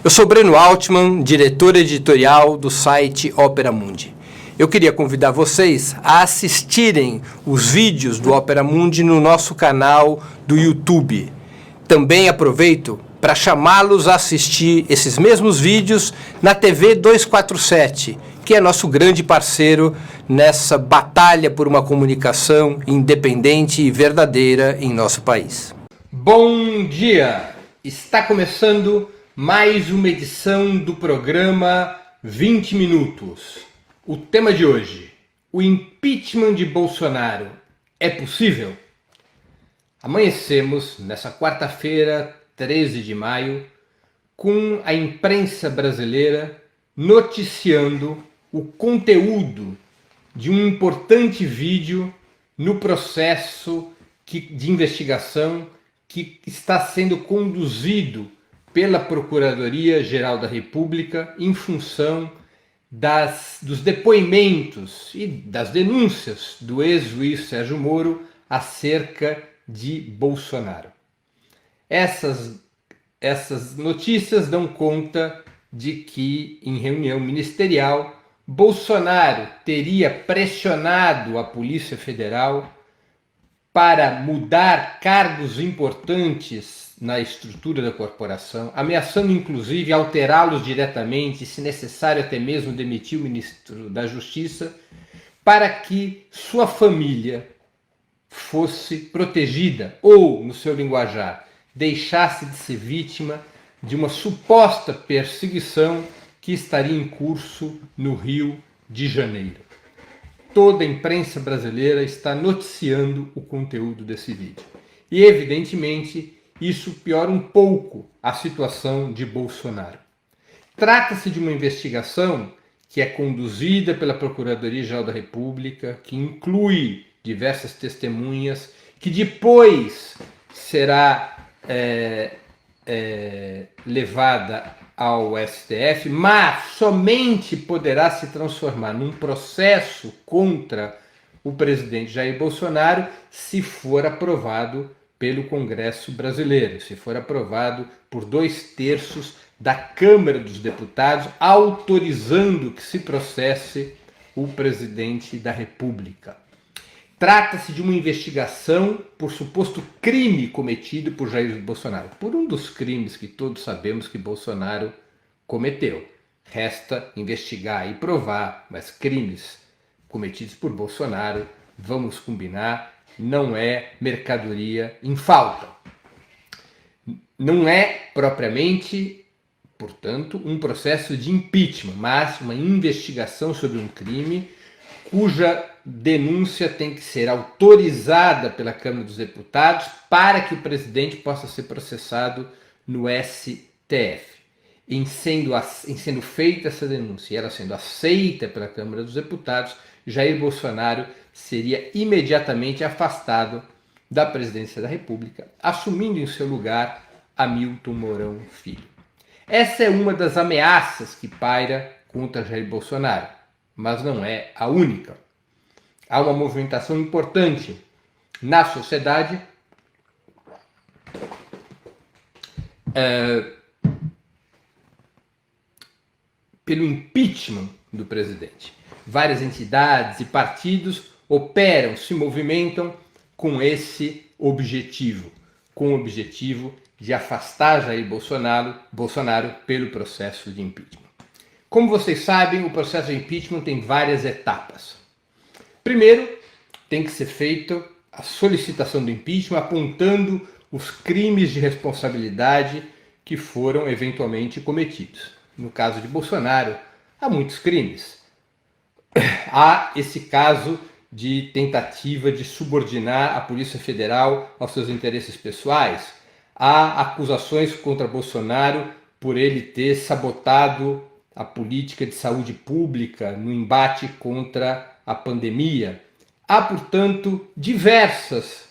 Eu sou Breno Altman, diretor editorial do site Opera Mundi. Eu queria convidar vocês a assistirem os vídeos do Opera Mundi no nosso canal do YouTube. Também aproveito para chamá-los a assistir esses mesmos vídeos na TV 247, que é nosso grande parceiro nessa batalha por uma comunicação independente e verdadeira em nosso país. Bom dia! Está começando mais uma edição do programa 20 Minutos. O tema de hoje, o impeachment de Bolsonaro é possível? Amanhecemos nessa quarta-feira, 13 de maio, com a imprensa brasileira noticiando o conteúdo de um importante vídeo no processo de investigação que está sendo conduzido pela Procuradoria-Geral da República em função dos depoimentos e das denúncias do ex-juiz Sérgio Moro acerca de Bolsonaro. Essas notícias dão conta de que, em reunião ministerial, Bolsonaro teria pressionado a Polícia Federal para mudar cargos importantes na estrutura da corporação, ameaçando inclusive alterá-los diretamente, se necessário até mesmo demitir o ministro da Justiça, para que sua família fosse protegida ou, no seu linguajar, deixasse de ser vítima de uma suposta perseguição que estaria em curso no Rio de Janeiro. Toda a imprensa brasileira está noticiando o conteúdo desse vídeo. E, evidentemente, isso piora um pouco a situação de Bolsonaro. Trata-se de uma investigação que é conduzida pela Procuradoria-Geral da República, que inclui diversas testemunhas, que depois será levada ao STF, mas somente poderá se transformar num processo contra o presidente Jair Bolsonaro se for aprovado pelo Congresso brasileiro, se for aprovado por 2/3 da Câmara dos Deputados, autorizando que se processe o presidente da República. Trata-se de uma investigação por suposto crime cometido por Jair Bolsonaro, por um dos crimes que todos sabemos que Bolsonaro cometeu. Resta investigar e provar, mas crimes cometidos por Bolsonaro, vamos combinar, não é mercadoria em falta. Não é propriamente, portanto, um processo de impeachment, mas uma investigação sobre um crime cuja denúncia tem que ser autorizada pela Câmara dos Deputados para que o presidente possa ser processado no STF. Em sendo feita essa denúncia e ela sendo aceita pela Câmara dos Deputados, Jair Bolsonaro seria imediatamente afastado da presidência da República, assumindo em seu lugar Hamilton Mourão Filho. Essa é uma das ameaças que paira contra Jair Bolsonaro, mas não é a única. Há uma movimentação importante na sociedade pelo impeachment do presidente. Várias entidades e partidos operam, se movimentam com esse objetivo, com o objetivo de afastar Jair Bolsonaro pelo processo de impeachment. Como vocês sabem, o processo de impeachment tem várias etapas. Primeiro, tem que ser feita a solicitação do impeachment apontando os crimes de responsabilidade que foram eventualmente cometidos. No caso de Bolsonaro, há muitos crimes. Há esse caso de tentativa de subordinar a Polícia Federal aos seus interesses pessoais. Há acusações contra Bolsonaro por ele ter sabotado a política de saúde pública no embate contra a pandemia. Há, portanto, diversas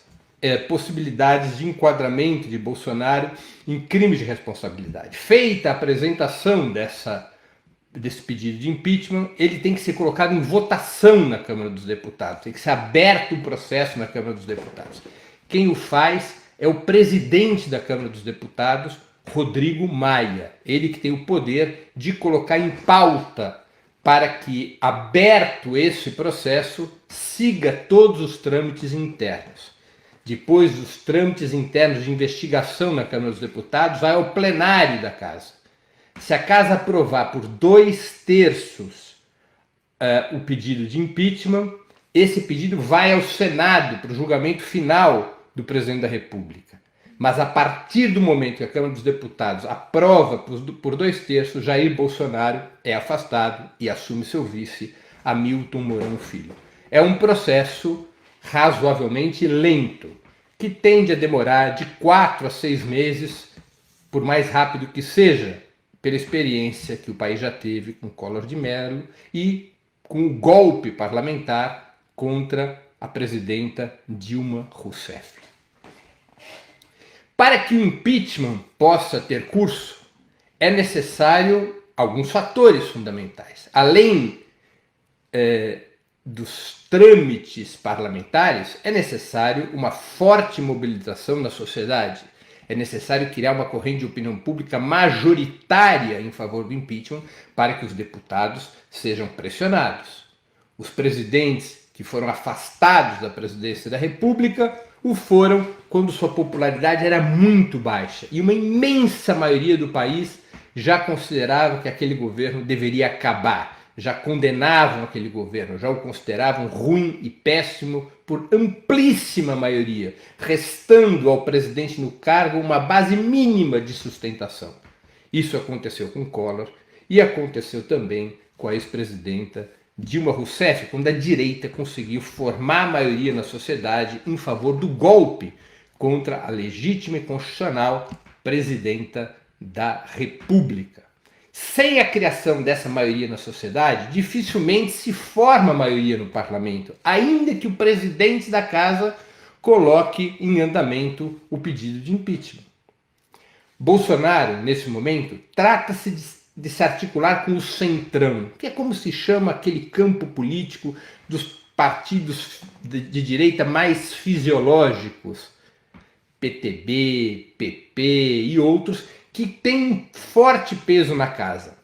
possibilidades de enquadramento de Bolsonaro em crimes de responsabilidade. Feita a apresentação desse pedido de impeachment, ele tem que ser colocado em votação na Câmara dos Deputados, tem que ser aberto o processo na Câmara dos Deputados. Quem o faz é o presidente da Câmara dos Deputados Rodrigo Maia, ele que tem o poder de colocar em pauta para que, aberto esse processo, siga todos os trâmites internos. Depois dos trâmites internos de investigação na Câmara dos Deputados, vai ao plenário da Casa. Se a Casa aprovar por 2/3 o pedido de impeachment, esse pedido vai ao Senado para o julgamento final do presidente da República. Mas a partir do momento que a Câmara dos Deputados aprova por 2/3, Jair Bolsonaro é afastado e assume seu vice, Hamilton Mourão Filho. É um processo razoavelmente lento, que tende a demorar de 4 a 6 meses, por mais rápido que seja, pela experiência que o país já teve com Collor de Mello e com o golpe parlamentar contra a presidenta Dilma Rousseff. Para que o impeachment possa ter curso, é necessário alguns fatores fundamentais. Além dos trâmites parlamentares, é necessário uma forte mobilização na sociedade. É necessário criar uma corrente de opinião pública majoritária em favor do impeachment para que os deputados sejam pressionados. Os presidentes que foram afastados da presidência da República o foram quando sua popularidade era muito baixa e uma imensa maioria do país já considerava que aquele governo deveria acabar, já condenavam aquele governo, já o consideravam ruim e péssimo por amplíssima maioria, restando ao presidente no cargo uma base mínima de sustentação. Isso aconteceu com Collor e aconteceu também com a ex-presidenta Dilma Rousseff, quando a direita conseguiu formar a maioria na sociedade em favor do golpe contra a legítima e constitucional presidenta da República. Sem a criação dessa maioria na sociedade, dificilmente se forma maioria no parlamento, ainda que o presidente da casa coloque em andamento o pedido de impeachment. Bolsonaro, nesse momento, trata-se de se articular com o centrão, que é como se chama aquele campo político dos partidos de direita mais fisiológicos, PTB, PP e outros, que têm forte peso na casa.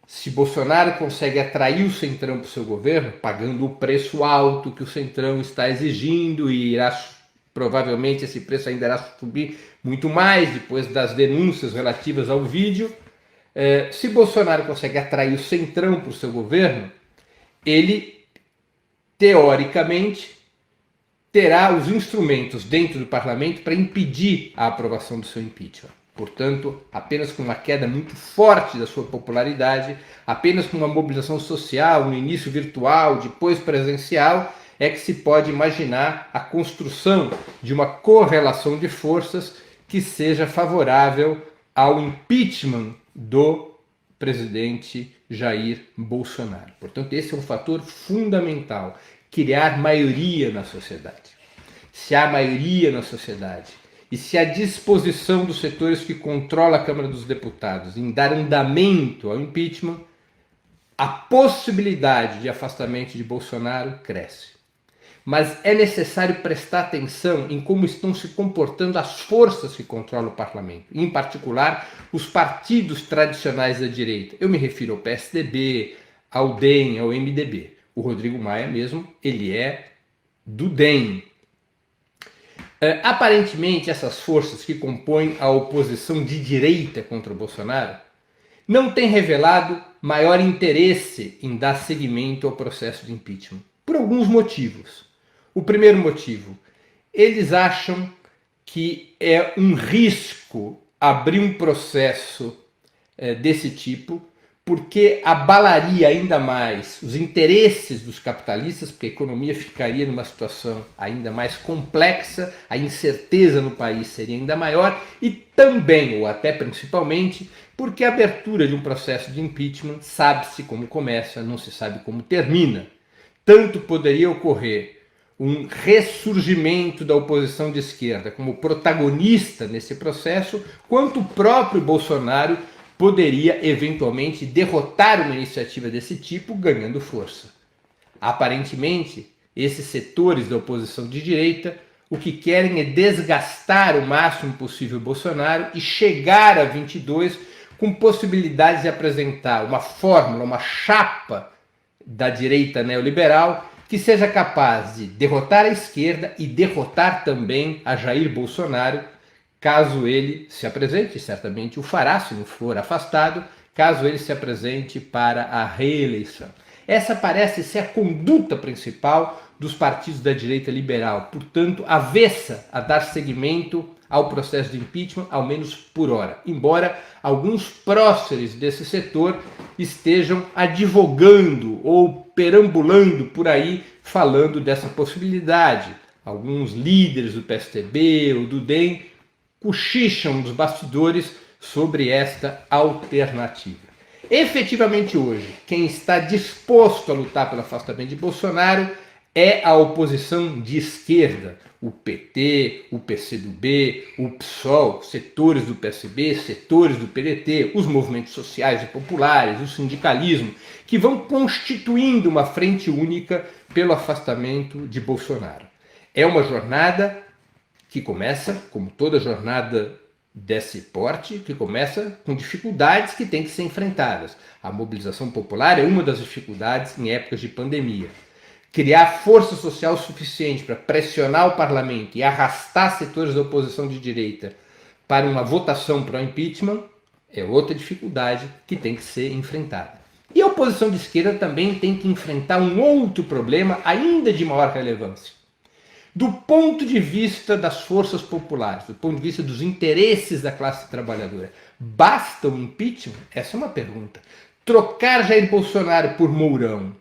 Se Bolsonaro consegue atrair o centrão para o seu governo, pagando o preço alto que o centrão está exigindo, e provavelmente esse preço ainda irá subir muito mais depois das denúncias relativas ao vídeo, se Bolsonaro consegue atrair o centrão para o seu governo, ele, teoricamente, terá os instrumentos dentro do parlamento para impedir a aprovação do seu impeachment. Portanto, apenas com uma queda muito forte da sua popularidade, apenas com uma mobilização social, no início virtual, depois presencial, é que se pode imaginar a construção de uma correlação de forças que seja favorável ao impeachment do presidente Jair Bolsonaro. Portanto, esse é um fator fundamental, criar maioria na sociedade. Se há maioria na sociedade e se há disposição dos setores que controlam a Câmara dos Deputados em dar andamento ao impeachment, a possibilidade de afastamento de Bolsonaro cresce. Mas é necessário prestar atenção em como estão se comportando as forças que controlam o parlamento, em particular os partidos tradicionais da direita. Eu me refiro ao PSDB, ao DEM, ao MDB. O Rodrigo Maia mesmo, ele é do DEM. Aparentemente, essas forças que compõem a oposição de direita contra o Bolsonaro não têm revelado maior interesse em dar seguimento ao processo de impeachment, por alguns motivos. O primeiro motivo, eles acham que é um risco abrir um processo desse tipo, porque abalaria ainda mais os interesses dos capitalistas, porque a economia ficaria numa situação ainda mais complexa, a incerteza no país seria ainda maior, e também, ou até principalmente, porque a abertura de um processo de impeachment sabe-se como começa, não se sabe como termina. Tanto poderia ocorrer um ressurgimento da oposição de esquerda como protagonista nesse processo, quanto o próprio Bolsonaro poderia eventualmente derrotar uma iniciativa desse tipo, ganhando força. Aparentemente, esses setores da oposição de direita o que querem é desgastar o máximo possível Bolsonaro e chegar a 22 com possibilidades de apresentar uma fórmula, uma chapa da direita neoliberal que seja capaz de derrotar a esquerda e derrotar também a Jair Bolsonaro, caso ele se apresente, certamente o fará se não for afastado, caso ele se apresente para a reeleição. Essa parece ser a conduta principal dos partidos da direita liberal, portanto, avessa a dar seguimento ao processo de impeachment, ao menos por hora, embora alguns próceres desse setor estejam advogando ou perambulando por aí falando dessa possibilidade. Alguns líderes do PSDB ou do DEM cochicham nos bastidores sobre esta alternativa. Efetivamente hoje, quem está disposto a lutar pelo afastamento de Bolsonaro é a oposição de esquerda, o PT, o PCdoB, o PSOL, setores do PSB, setores do PDT, os movimentos sociais e populares, o sindicalismo, que vão constituindo uma frente única pelo afastamento de Bolsonaro. É uma jornada que começa, como toda jornada desse porte, que começa com dificuldades que têm que ser enfrentadas. A mobilização popular é uma das dificuldades em épocas de pandemia. Criar força social suficiente para pressionar o parlamento e arrastar setores da oposição de direita para uma votação para o impeachment é outra dificuldade que tem que ser enfrentada. E a oposição de esquerda também tem que enfrentar um outro problema ainda de maior relevância. Do ponto de vista das forças populares, do ponto de vista dos interesses da classe trabalhadora, basta o impeachment? Essa é uma pergunta. Trocar Jair Bolsonaro por Mourão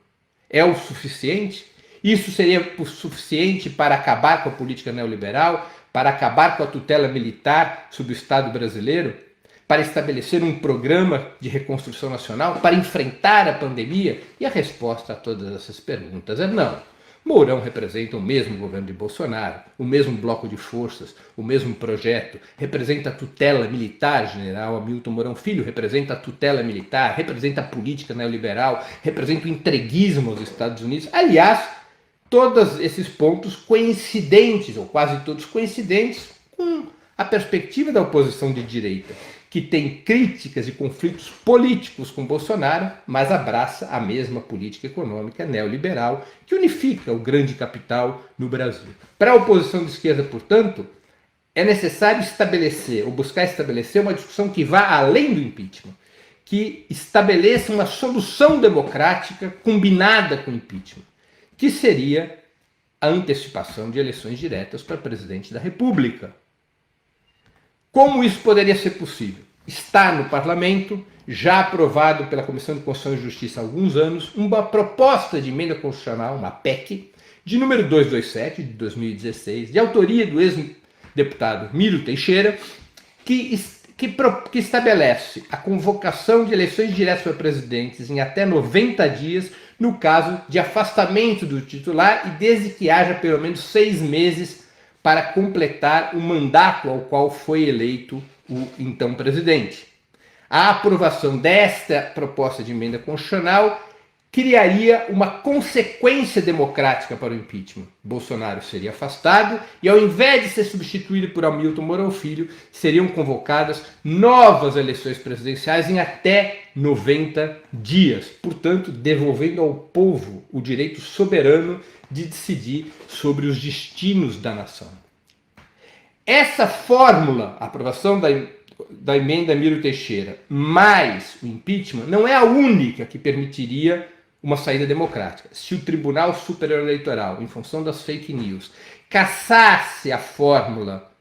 é o suficiente? Isso seria o suficiente para acabar com a política neoliberal, para acabar com a tutela militar sobre o Estado brasileiro, para estabelecer um programa de reconstrução nacional, para enfrentar a pandemia? E a resposta a todas essas perguntas é não. Mourão representa o mesmo governo de Bolsonaro, o mesmo bloco de forças, o mesmo projeto, representa a tutela militar, general Hamilton Mourão Filho, representa a tutela militar, representa a política neoliberal, representa o entreguismo aos Estados Unidos. Aliás, todos esses pontos coincidentes, ou quase todos coincidentes, com a perspectiva da oposição de direita, que tem críticas e conflitos políticos com Bolsonaro, mas abraça a mesma política econômica neoliberal que unifica o grande capital no Brasil. Para a oposição de esquerda, portanto, é necessário estabelecer, ou buscar estabelecer, uma discussão que vá além do impeachment, que estabeleça uma solução democrática combinada com o impeachment, que seria a antecipação de eleições diretas para presidente da República. Como isso poderia ser possível? Está no parlamento, já aprovado pela Comissão de Constituição e Justiça há alguns anos, uma proposta de emenda constitucional, uma PEC, de número 227, de 2016, de autoria do ex-deputado Miro Teixeira, que estabelece a convocação de eleições diretas para presidentes em até 90 dias, no caso de afastamento do titular e desde que haja pelo menos 6 meses para completar o mandato ao qual foi eleito o então presidente. A aprovação desta proposta de emenda constitucional criaria uma consequência democrática para o impeachment. Bolsonaro seria afastado e, ao invés de ser substituído por Hamilton Mourão Filho, seriam convocadas novas eleições presidenciais em até 90 dias, portanto, devolvendo ao povo o direito soberano de decidir sobre os destinos da nação. Essa fórmula, a aprovação da emenda Miro Teixeira, mais o impeachment, não é a única que permitiria uma saída democrática. Se o Tribunal Superior Eleitoral, em função das fake news, cassasse a fórmula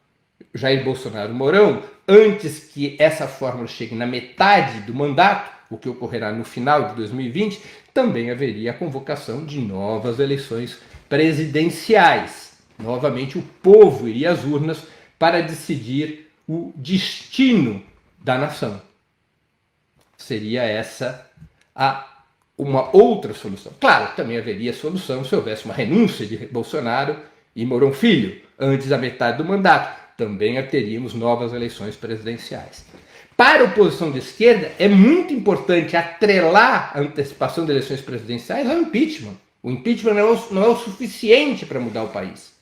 Jair Bolsonaro-Mourão, antes que essa fórmula chegue na metade do mandato, o que ocorrerá no final de 2020, também haveria a convocação de novas eleições presidenciais. Novamente, o povo iria às urnas para decidir o destino da nação. Seria essa uma outra solução. Claro, também haveria solução se houvesse uma renúncia de Bolsonaro e Mourão Filho antes da metade do mandato. Também teríamos novas eleições presidenciais. Para a oposição de esquerda, é muito importante atrelar a antecipação de eleições presidenciais ao impeachment. O impeachment não é o suficiente para mudar o país.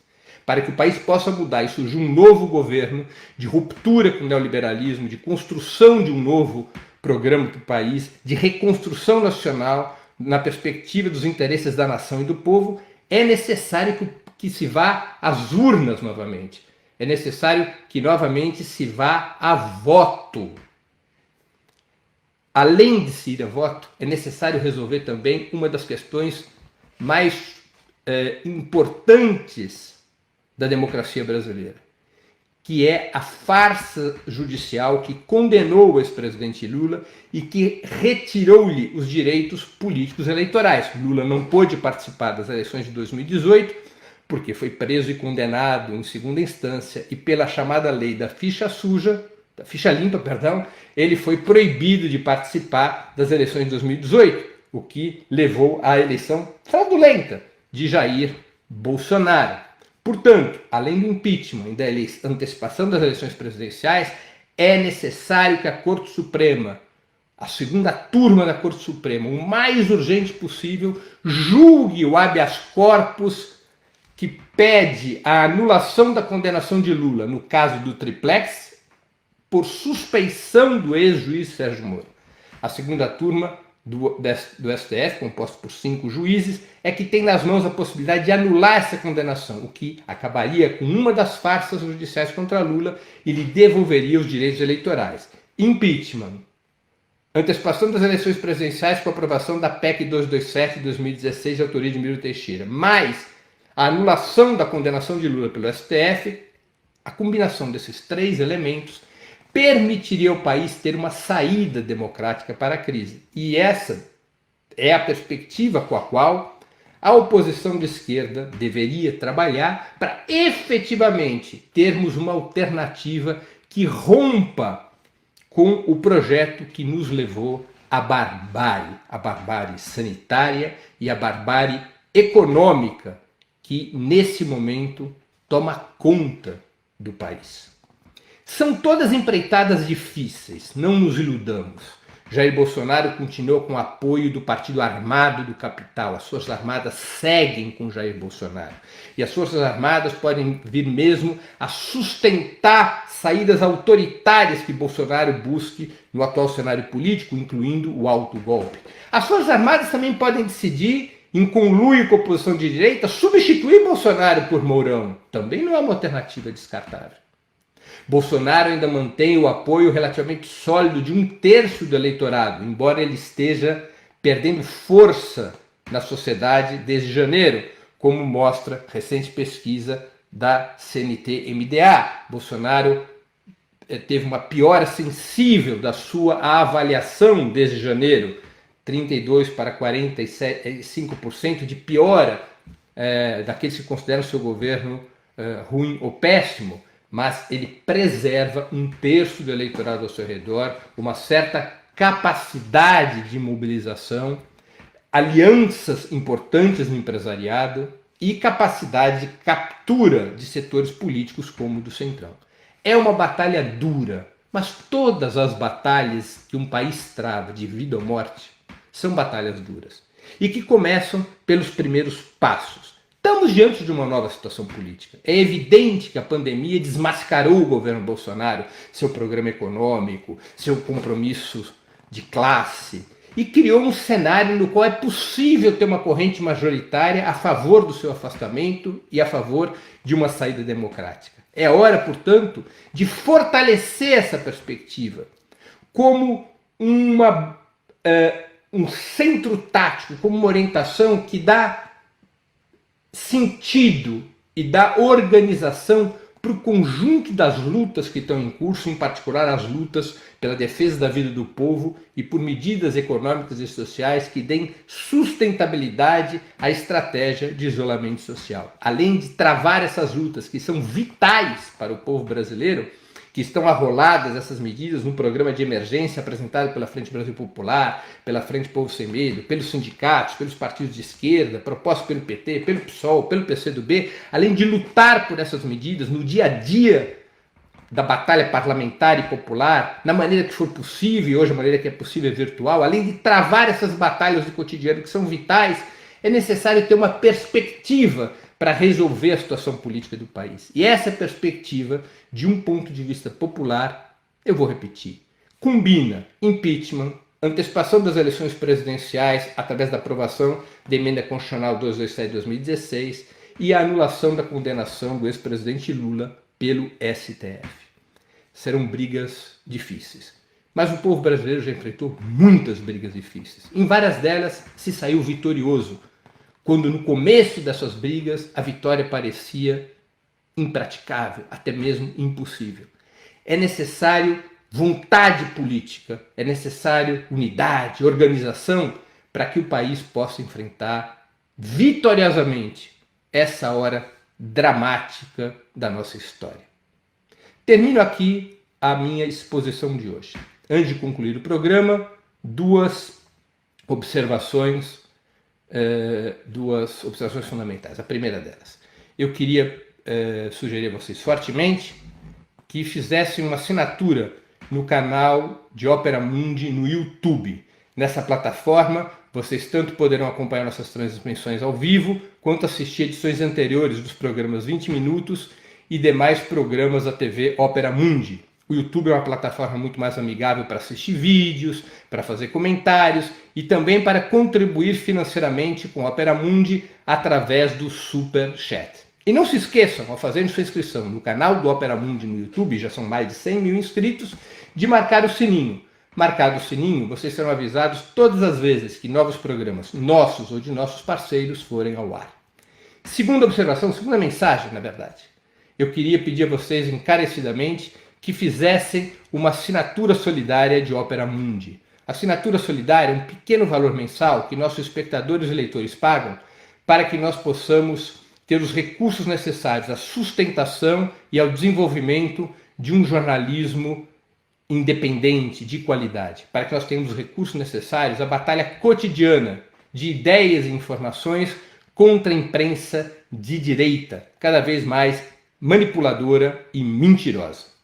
para que o país possa mudar e surgir um novo governo de ruptura com o neoliberalismo, de construção de um novo programa para o país, de reconstrução nacional na perspectiva dos interesses da nação e do povo, é necessário que se vá às urnas novamente. É necessário que novamente se vá a voto. Além de se ir a voto, é necessário resolver também uma das questões mais importantes da democracia brasileira, que é a farsa judicial que condenou o ex-presidente Lula e que retirou-lhe os direitos políticos eleitorais. Lula não pôde participar das eleições de 2018 porque foi preso e condenado em segunda instância e pela chamada lei da ficha limpa, ele foi proibido de participar das eleições de 2018, o que levou à eleição fraudulenta de Jair Bolsonaro. Portanto, além do impeachment e da antecipação das eleições presidenciais, é necessário que a Corte Suprema, a segunda turma da Corte Suprema, o mais urgente possível, julgue o habeas corpus que pede a anulação da condenação de Lula no caso do triplex por suspeição do ex-juiz Sérgio Moro. A segunda turma do STF, composto por 5 juízes, é que tem nas mãos a possibilidade de anular essa condenação, o que acabaria com uma das farsas judiciais contra Lula e lhe devolveria os direitos eleitorais. Impeachment. Antecipação das eleições presidenciais com a aprovação da PEC 227 de 2016, de autoria de Miro Teixeira. Mais a anulação da condenação de Lula pelo STF, a combinação desses 3 elementos permitiria ao país ter uma saída democrática para a crise. E essa é a perspectiva com a qual a oposição de esquerda deveria trabalhar para efetivamente termos uma alternativa que rompa com o projeto que nos levou à barbárie sanitária e à barbárie econômica que, nesse momento, toma conta do país. São todas empreitadas difíceis, não nos iludamos. Jair Bolsonaro continua com o apoio do Partido Armado do Capital. As Forças Armadas seguem com Jair Bolsonaro. E as Forças Armadas podem vir mesmo a sustentar saídas autoritárias que Bolsonaro busque no atual cenário político, incluindo o autogolpe. As Forças Armadas também podem decidir, em conluio com a oposição de direita, substituir Bolsonaro por Mourão. Também não é uma alternativa descartável. Bolsonaro ainda mantém o apoio relativamente sólido de 1/3 do eleitorado, embora ele esteja perdendo força na sociedade desde janeiro, como mostra recente pesquisa da CNT-MDA. Bolsonaro teve uma piora sensível da sua avaliação desde janeiro, 32% para 45% de piora daqueles que consideram seu governo ruim ou péssimo, mas ele preserva 1/3 do eleitorado ao seu redor, uma certa capacidade de mobilização, alianças importantes no empresariado e capacidade de captura de setores políticos como o do Centrão. É uma batalha dura, mas todas as batalhas que um país trava de vida ou morte são batalhas duras e que começam pelos primeiros passos. Estamos diante de uma nova situação política. É evidente que a pandemia desmascarou o governo Bolsonaro, seu programa econômico, seu compromisso de classe, e criou um cenário no qual é possível ter uma corrente majoritária a favor do seu afastamento e a favor de uma saída democrática. É hora, portanto, de fortalecer essa perspectiva como um centro tático, como uma orientação que dá sentido e dá organização para o conjunto das lutas que estão em curso, em particular as lutas pela defesa da vida do povo e por medidas econômicas e sociais que deem sustentabilidade à estratégia de isolamento social. Além de travar essas lutas que são vitais para o povo brasileiro, que estão arroladas essas medidas no programa de emergência apresentado pela Frente Brasil Popular, pela Frente Povo Sem Medo, pelos sindicatos, pelos partidos de esquerda, proposto pelo PT, pelo PSOL, pelo PCdoB, além de lutar por essas medidas no dia a dia da batalha parlamentar e popular, na maneira que for possível, e hoje a maneira que é possível é virtual, além de travar essas batalhas do cotidiano que são vitais, é necessário ter uma perspectiva para resolver a situação política do país. E essa perspectiva, de um ponto de vista popular, eu vou repetir, combina impeachment, antecipação das eleições presidenciais através da aprovação da emenda constitucional 227 de 2016 e a anulação da condenação do ex-presidente Lula pelo STF. Serão brigas difíceis. Mas o povo brasileiro já enfrentou muitas brigas difíceis. Em várias delas se saiu vitorioso, quando no começo dessas brigas a vitória parecia impraticável, até mesmo impossível. É necessário vontade política, é necessário unidade, organização, para que o país possa enfrentar vitoriosamente essa hora dramática da nossa história. Termino aqui a minha exposição de hoje. Antes de concluir o programa, duas observações fundamentais. A primeira delas, eu queria sugerir a vocês fortemente que fizessem uma assinatura no canal de Opera Mundi no YouTube. Nessa plataforma, vocês tanto poderão acompanhar nossas transmissões ao vivo, quanto assistir edições anteriores dos programas 20 Minutos e demais programas da TV Opera Mundi. O YouTube é uma plataforma muito mais amigável para assistir vídeos, para fazer comentários e também para contribuir financeiramente com a Opera Mundi através do Super Chat. E não se esqueçam, ao fazerem sua inscrição no canal do Opera Mundi no YouTube, já são mais de 100 mil inscritos, de marcar o sininho. Marcado o sininho, vocês serão avisados todas as vezes que novos programas nossos ou de nossos parceiros forem ao ar. Segunda observação, segunda mensagem, na verdade. Eu queria pedir a vocês encarecidamente que fizessem uma assinatura solidária de Opera Mundi. Assinatura solidária é um pequeno valor mensal que nossos espectadores e leitores pagam para que nós possamos ter os recursos necessários à sustentação e ao desenvolvimento de um jornalismo independente, de qualidade, para que nós tenhamos os recursos necessários à batalha cotidiana de ideias e informações contra a imprensa de direita, cada vez mais manipuladora e mentirosa.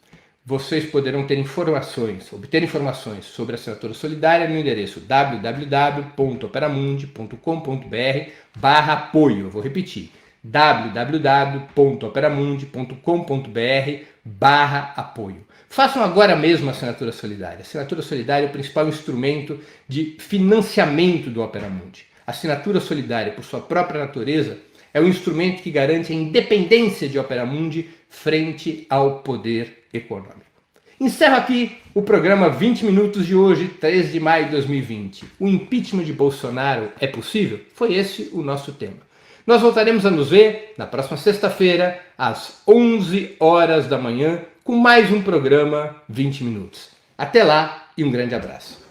Vocês poderão obter informações sobre a assinatura solidária no endereço www.operamundi.com.br/apoio. Eu vou repetir, www.operamundi.com.br/apoio. Façam agora mesmo a assinatura solidária. A assinatura solidária é o principal instrumento de financiamento do Opera Mundi. A assinatura solidária, por sua própria natureza, é um instrumento que garante a independência de Opera Mundi frente ao poder econômico. Encerro aqui o programa 20 Minutos de hoje, 13 de maio de 2020. O impeachment de Bolsonaro é possível? Foi esse o nosso tema. Nós voltaremos a nos ver na próxima sexta-feira, às 11 horas da manhã, com mais um programa 20 Minutos. Até lá e um grande abraço.